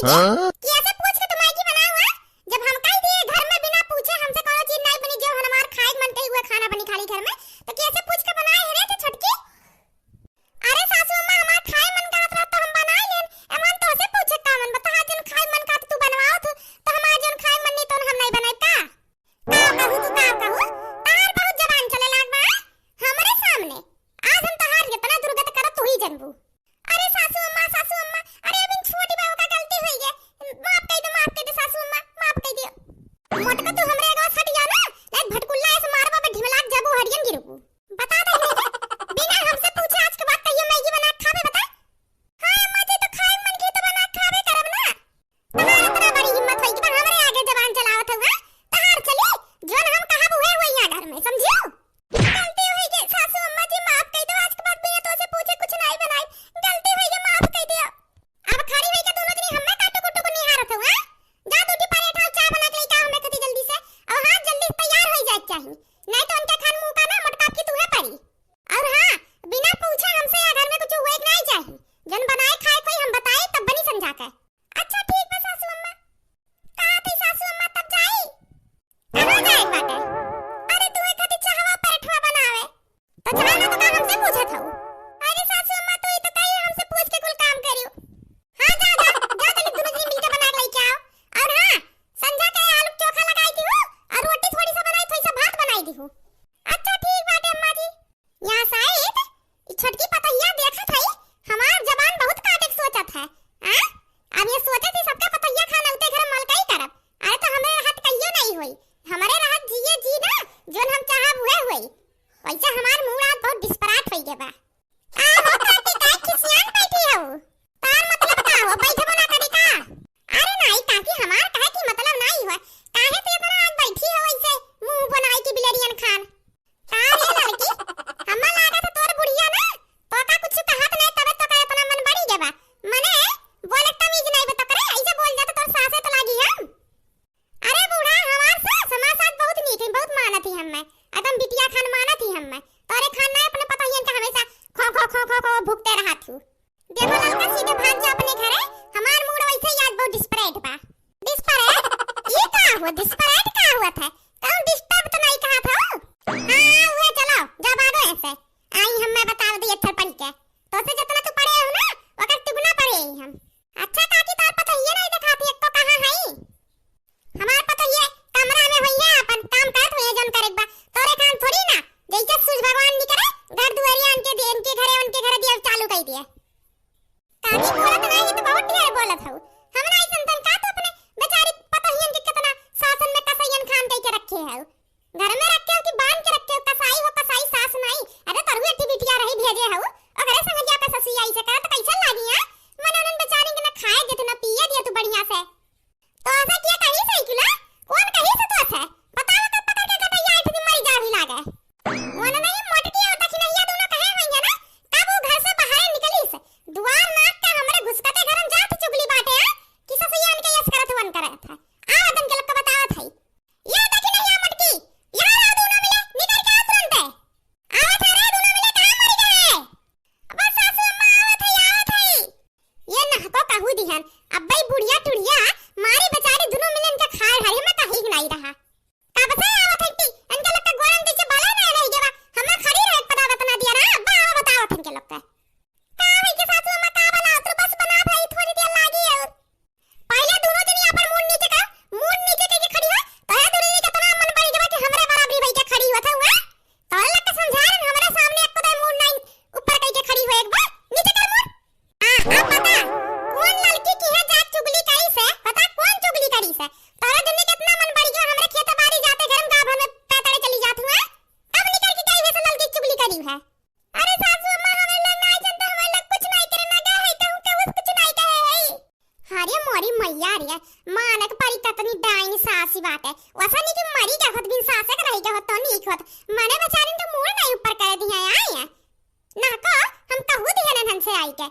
हाँ? कि ऐसे पूछ के तुम मैगी बनाओ है? जब हम कह दिए घर में बिना पूछे हमसे कोनो चीज नहीं बनी जो हमार खाए मन कही हुए खाना बनी खाली घर में तो कैसे पूछ के बनाए है रे तो छटकी? अरे सासू अम्मा हमार खाए मन करत रहा तो हम बनाए लेन एमन तो से पूछे का मन बता जन खाए मन का तू बनवाओ तो हमार जन खाए मन नहीं तो हम नहीं बनाए का कहू तू का कहू तार बहुत जबान चले लाग बा हमरे सामने आज हम तहार कितना दुर्गत करत तू ही जनबू। अरे सासू अम्मा अरे अभी छोटी बहू का गलती हुई है माफ कर दो सासू अम्मा माफ कर दियो मोटका तू हमरे आगे हट जा ना नहीं भटकुल्ला ऐसे मारबा पे ढिमलाक जाबू हरियन गिरबू बता दे बिना हमसे पूछे आज के बाद कहियो मैगी बना खावे बता। हां अम्मा जी तो खाए मन की तो बना खावे करब ना तुम्हारा इतना बड़ी हिम्मत होई कि हमरे आगे जबान चलावत हुआ तहार चली जोन हम कहब हुए हुए यहां घर में समझियो गलती हुई के सासू अम्मा जी माफ कर दो आज के बाद बिना तो से पूछे कुछ नहीं बनाई गलती हुई के माफ कर दियो। अब खड़ी हुई के दोनों जनी हमें काटू कुटू को निहारत हुआ जा दूधी पराठा चाय बना के लेके आओ हमें कति जल्दी से और हां जल्दी तैयार हो जाए चाहिए नहीं तो उनके खान मुंह का ना मटका की तुम्हें पड़ी और हां बिना पूछे हमसे या घर में कुछ हुए नहीं चाहिए जन बनाए खाए कोई हम बताए तब बनी समझा के। अच्छा ठीक है सासू अम्मा कहा थी सासू अम्मा तब जाई कहां जाए बाटे अरे तू एक कति चाहवा पराठा बनावे तो जाना तो का हमसे पूछा था। अरे सासू अम्मा तू तो कही हमसे पूछ के कुल काम करियो हां जा जल्दी दोनों जनी मिलके बना के लेके आओ और हां संजा के आलू चोखा लगाई दी हो और रोटी थोड़ी सा बनाई थोड़ी सा भात बनाई दी हो। अच्छा ठीक बाटे अम्मा जी यहां शायद ई छटकी पतैया देखा था हमार जबान बहुत काटे के सोचत है हां अब ये सोचे थी सबका पतैया खाना उते घर मलकाई करब अरे तो हमें राहत कहियो नहीं होई हमारे राहत जिए जी ना जोन हम चाहब हुए होई वैसे हमार मुंह रात बहुत डिस्पराट होई गे बा आ हो काटी काय खिसियान बैठी हो तार मतलब का हो बैठबो ना करी का अरे नहीं काकी हमार काहे की मतलब नहीं हो काहे पे इतना आज बैठी हो ऐसे मुंह बनाई की बिलरियन खान तारे लड़की हम्मा लागा तो तोर बुढ़िया ना तो का कुछ कहत नहीं तबे तो का इतना मन बड़ी गे बा मने बोले तमीज नहीं बता करे ऐसे बोल जा तो तोर सासे तो लागी हम। अरे बूढ़ा हमार सास हमार साथ बहुत नीक है बहुत मानत ही हमें एकदम बिटिया खान मानत ही हमें तोरे खान ना अपने पतहियन का हमेशा खो भूखते रहा थू देखो लड़का सीधे भाग जा अपने घरे हमार मूड वैसे ही आज बहुत डिस्परेट बा। डिस्परेट ये का हुआ डिस्परेट का हुआ था कौन डिस्टर्ब तो नहीं कहा था हां हुए चलो जा भागो ऐसे आई हमें बता दी अच्छा पढ़ के तो से जितना तू पढ़े हो ना ओकर दुगना पढ़े हम। अच्छा काकी तार पतहिया नहीं दिखाती एक तो कहां है हमार पतहिया कमरा में होई है अपन काम करत होई जन करे बा तोरे काम थोड़ी ना जैसे सूरज भगवान नहीं करे घर दुआरिया उनके घरे दिया चालू कर दिया काकी बोलत नहीं तो बहुत ढेर बोलत हूं हमरा ई संतन का तो अपने बेचारी पतहियन के कितना शासन में कसैयन खान कह के रखे है घर में रखे हो कि बांध के रखे हो कसाई सास नहीं अरे तरुए टी बिटिया रही भेजे हो अगर संग जा के ससुई आई से कर तो कैसा लागी है मननन बेचारी के ना खाए दे ना पिए दे तू बढ़िया से तो ऐसा किया कहीं सही किला कौन कहीं से तो ऐसा बताओ तो पकड़ के कटैया इतनी मरी जा भी लागे वन नहीं मोटकी और दक्षिणैया दोनों कहे होंगे ना कब वो घर से बाहर निकली से द्वार नाक के हमरे घुसकते घर में जात चुगली बाटे है कि ससुया इनके यस करत वन करत है आदम के लोग को बतावत है ये दक्षिणैया मटकी यहां आ दोनों मिले निकल के आ तुरंत आवत है रे दोनों मिले कहां मर गए अब सासू अम्मा आवत है ये ना को कहू दिहन अब भाई बुढ़िया टुड़िया मारी बेचारी दोनों मिले इनके खाए हरे में कहीं नहीं रहा कब से आवत है टी इनके लोग का गोरम दीचे बाला नहीं रह गया हमें खड़ी रह पता बता दिया ना अब आवा बताओ इनके लोग का है के सासू अम्मा का बना तो बस बना भाई थोड़ी देर लागी और पहले दोनों जन यहां पर मूड नीचे करके खड़ी हो तो है दोनों ने कितना मन बड़ी जगह कि हमरे बराबरी भाई के खड़ी हुआ था हुआ तो लग के समझा रहे हमारे सामने एक तो मूड नहीं ऊपर कह के खड़ी हुई एक बार नीचे कर मूड हां अब बता कौन लड़की की है जात चुगली करी से पता कौन चुगली करी से तोरा दिन में कितना मन बड़ी गया हमरे खेत बाड़ी जाते घर में गांव भर में पैताड़े चली जात हुआ अब निकल के कहीं से लड़की चुगली करी है। अरे सासू अम्मा हमें लोग नहीं जानते हमें लोग कुछ नहीं करना का है कहूं के कुछ नहीं कहे है अरे मोरी मैया रे मानक परी ततनी डाइन सासी बात है वैसा नहीं कि मरी के खत बिन सासे का रही के तो नहीं खत मने बेचारी तो मूड नहीं ऊपर कर दिया आई है ना को हम कहू दिया ना हमसे आई के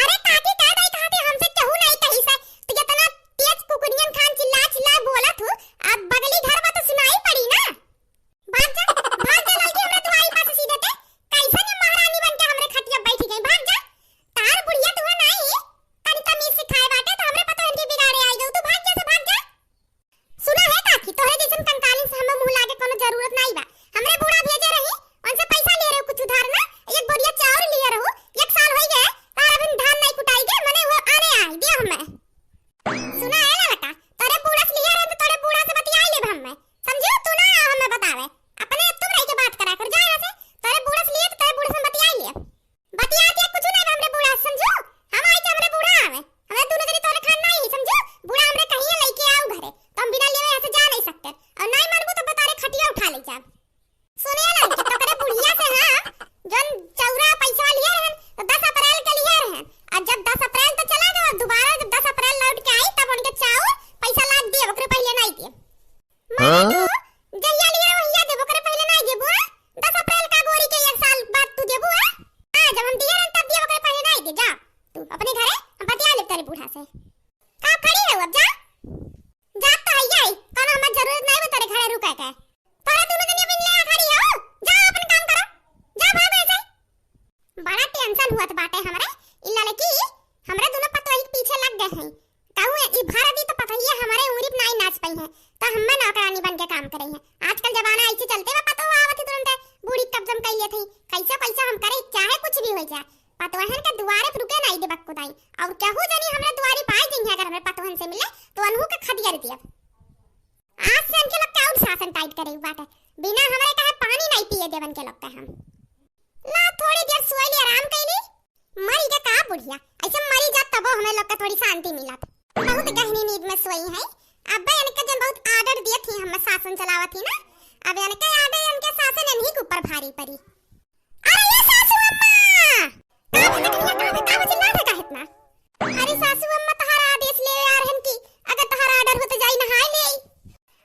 अरे काकी कह दई कहते हमसे कहू नहीं कही से तो इतना तेज कुकुरियन खान चिल्ला बोला तू अब बगली घर में तो सुनाई पड़ी ना भाग जा लड़की हमरे तुम्हारी पास सीधे ते कैसे ने महारानी बन के हमरे खटिया बैठी गई भाग जा तार बुढ़िया तू नहीं तनी तमीज सिखाए बतिया के कुछ नहीं हमरे बूढ़ा समझो। हम आई के हमरे बूढ़ा आवे हमरा दोनों जनी तोरे खान नहीं समझो। बूढ़ा हमरे कहीं लेके आओ घरे तो हम बिना लेवे ऐसे जा नहीं सकते और नहीं मानबू तो बतारे खटिया उठा ले जा। सुनिए ना कि तो करे बुढ़िया से हां जन चौरा पैसा लिए रहन तो 10 अप्रैल के लिए रहन और जब 10 अप्रैल तो चला गया दोबारा जब 10 अप्रैल लौट के आई तब उनके चाउ पैसा लाद दिए ओकरे पहले नहीं दिए। हां जहिया लिए वहिया देबो करे पहले नहीं देबो 10 अप्रैल का गोरी के 1 साल बाद तू देबो। हां जब हम दिए रहन तब दिए ओकरे पहले नहीं दे जा तू अपने घरे हम बतिया ले तेरे बूढ़ा से का खड़ी है अब जा जा तो हैया कोनो हमें जरूरत नहीं है तेरे घरे रुके के तोरा दोनों दिन बिन ले खड़ी हो जा अपन काम करो जा भाग ऐसे। बड़ा टेंशन हुआ बाटे हमरे इल्ला लकी हमरे दोनों पतोही के पीछे लग गए हैं कहूं ई भारत तो पता ही है हमारे उंगली पे नहीं नाच पाई है तो हम नौकरानी बन के काम करे हैं। आजकल जमाना ऐसे चलते बा पतो आवत तुरंत बूढ़ी कब्जम कइले थी कैसे पैसा हम करे चाहे कुछ भी हो जाए पतोहन के दुआरे पे रुके नहीं देबक कोदाई और कहू जानी हमरे दुआरे पाए जइया अगर हमरे पतोहन से मिले तो अनहु के खदिया दिया। आज से इनके लोग का शासन टाइट करे बाटे बिना हमरे कहे पानी नहीं पिए देवन के लोग के हम ला थोड़ी देर सोई ले आराम कइली मरी के का बुढ़िया ऐसे मरी जा तब हमें लोग का थोड़ी शांति मिलत बहुत गहरी नींद में सोई है। अब इनके जब बहुत आर्डर दिए थी हम शासन चलावत थी ना अब इनके आर्डर इनके शासन इन्हीं के ऊपर भारी पड़ी। अरे ये सासू अम्मा का चिल्ला रहा है इतना। अरे सासू अम्मा तहारा आदेश ले आ रहन की अगर तहारा आर्डर हो तो जाई नहाए ले।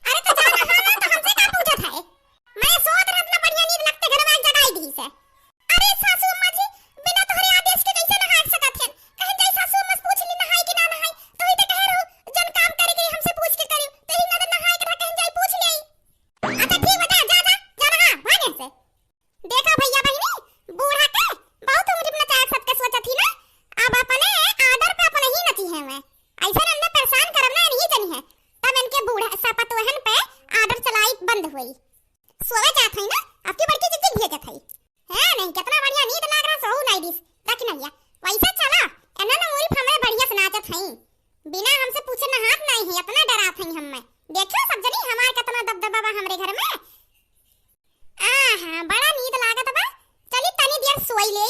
अरे तो जा नहाना तो हमसे का पूछत है मैं सोच रहा इतना बढ़िया नींद लगते घर में जगाई दी से। अरे सासू अम्मा जी बिना तोहरे आदेश के कैसे नहा सकत है कहीं जाई सासू अम्मा से पूछ ली नहाई कि ना नहाई तो ही तो कह रहो जन काम करे गई हमसे पूछ के करी तो ही ना नहाए के कहीं जाई पूछ ले। अच्छा ठीक बता जा जा जा नहा भागे से। देखा भैया बहनी बूढ़ा के बहुत उम्र में चाहे सबके सोचा थी ना अब अपने आर्डर पे अपने ही नची है मैं ऐसा हमने परेशान करना नहीं चली है तब इनके बूढ़ा सपतोहन पे आर्डर चलाई बंद हुई सोवे जात है ना आपकी बड़की जिद्दी भेजत है नहीं कितना बढ़िया नींद लाग रहा सोऊ नहीं दिस देख नैया वैसे चला एना ना मोरी हमरे बढ़िया से नाचत है बिना हमसे पूछे ना हाथ नहीं है इतना डरात है हम में देखो सब जनी हमार कितना दबदबा बा हमरे घर में। आहा बड़ा नींद लागत बा चली तनी देर सोई ले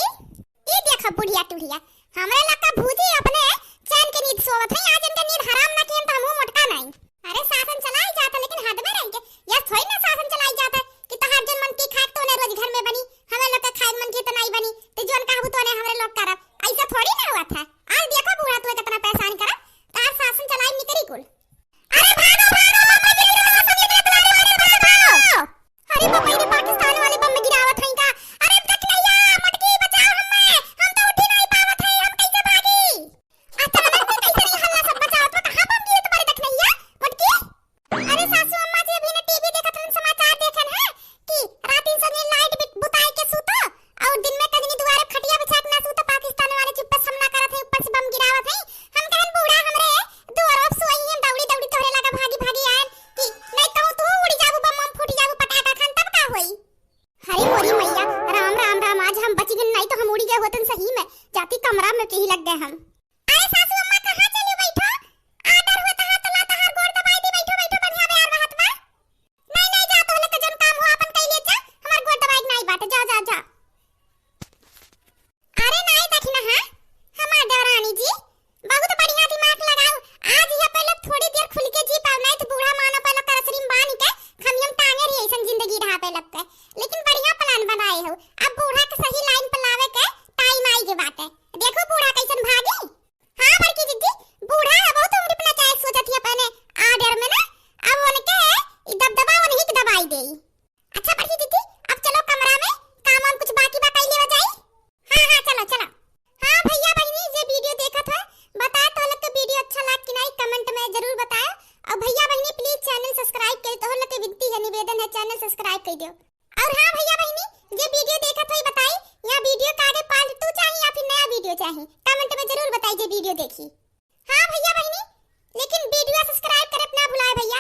ई देख बुढ़िया टुढ़िया हमरे लका भूजी अपने चैन के नींद सोवत है आज इनके नींद हराम ना किन तो हमहु मोटका नहीं। अरे शासन चलाई जाता लेकिन हद में रह के या थोड़ी ना शासन चलाई जाता कि तहार जन मन की खाक तो ने रोज घर में बनी हमें लोग का खाए मन की तो नहीं बनी तो जोन कहबू तो ने हमरे लोग करब ऐसा थोड़ी ना हुआ था। आज देखो बूढ़ा तू कितना परेशान करा तार शासन चलाई निकरी कुल। अरे भागो भागो बम गिरावत सभी पे भागो। अरे बाबा ये पाकिस्तान वाले बम गिरावत हैं का अरे तक नैया मटकी बचाओ हम तो उठ नहीं पावत है हम कैसे भागी। अच्छा मैंने कैसे ये हल्ला सब बचाओ तो कहां बम गिरे तुम्हारे तक नैया मटकी। अरे सासू अम्मा जी अभी ने टीवी देखत हन समाचार देखन है कि रात इन संगे लाइट बुताई के सूतो और दिन में कजनी दुआरे खटिया बिछा के ना सूतो पाकिस्तान वाले चुप पे हमला करत है ऊपर से बम गिरावत है हम कहन बूढ़ा हमरे दुआर पे सोई हम दौड़ी दौड़ी तोरे लगा भागी भागी आए कि नहीं तो तू उड़ी जाबू बम फूट जाबू पटाखा खान तब का होई। अरे मोरी मैया राम राम राम आज हम बच गए नहीं तो हम उड़ी गए होतन सही में जाती कमरा में कहीं लग गए हम। अरे सासू अम्मा कहां चली बैठो आदर होता है तो लाता हर गोड़ दबाई दी बैठो बैठो बढ़िया बेयार रहत बा नहीं नहीं जा तो लेके जन काम हो अपन कई ले जा हमार गोड़ दबाई नहीं बाटे जा जा जा। अरे नहीं देखी ना हां हमार देवरानी जी बहुत बढ़िया दिमाग लगाओ आज ये पहले थोड़ी देर खुल के जी पाव नहीं तो बूढ़ा मानो पहले करसरीम बानी के हम टांगे रही ऐसन जिंदगी रहा पे लग के लेकिन बढ़िया प्लान बनाए हो अब बूढ़ा के सही लाइन पे लावे के टाइम आई के बात है देखो बूढ़ा कैसन भागी। हां बड़की जिद्दी बूढ़ा है बहुत उम्र पे चाहे सोचत ही अपने आर्डर में ना अब उनके ई दबदबा उन्हीं के दबाई दे। अच्छा बड़की जिद्दी अब चलो कमरा में काम हम कुछ बाकी बा कैले हो जाई। हां हां चलो चलो। हां भैया बहनी ये वीडियो देखा था बताए तो लोग को वीडियो अच्छा लगा कि नहीं कमेंट में जरूर बताओ और भैया बहनी प्लीज चैनल सब्सक्राइब कर तो लोग की विनती है निवेदन है चैनल सब्सक्राइब कर दियो। और हां भैया बहनी ये वीडियो देखा था बताई या वीडियो का आगे पार्ट 2 चाहिए या फिर नया वीडियो चाहिए कमेंट में जरूर बताइए वीडियो देखी। हां भैया बहनी लेकिन वीडियो सब्सक्राइब करे अपना भुलाए भैया।